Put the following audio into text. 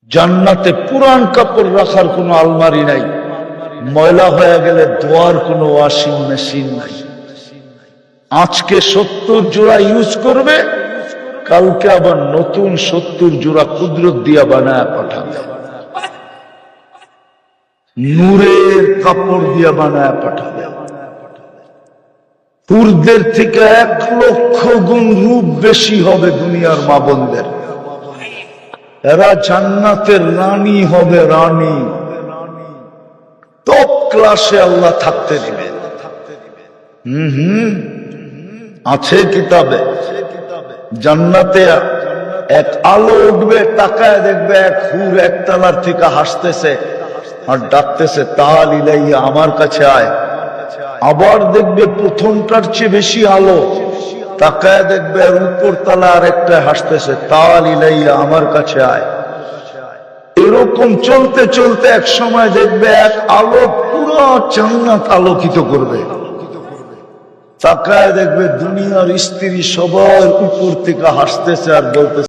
জান্নাতে পুরান কাপড় রাখার কোনো আলমারি নাই, ময়লা হয়ে গেলে ধোয়ার কোনো ওয়াশিং মেশিন নাই। আজকে 70 জোড়া ইউজ করবে, কালকে আবার নতুন 70 জোড়া কুদরত দিয়া বানায় পাঠাবে, নূরের কাপড় দিয়া বানায় পাঠাবে। পুরুষদের থেকে 1 লক্ষ গুণ রূপ বেশি হবে দুনিয়ার মা বোনদের। এরা জান্নাতের রানী হবে, রানী। টপ ক্লাসে আল্লাহ থাকতে দিবে। আছে কিতাবে, জান্নাতে এক আলো উঠবে, তাকায় দেখবে এক হুর একতলার থেকে হাসতেছে আর ডাকতেছে, তাল ইলাইয়া, আমার কাছে আয়। আবার দেখবে প্রথমটার চেয়ে বেশি আলো, তাকায় দেখবে আর উপর তলা আর একটা হাসতেছে, তাল ইলাইয়া, আমার কাছে আয়। এরকম চলতে চলতে এক সময় দেখবে এক আলো পুরো জান্নাত আলোকিত করবে। তাকায় দেখবে দুনিয়ার স্ত্রী সবার উপর থেকে হাসতেছে আর বলতেছে,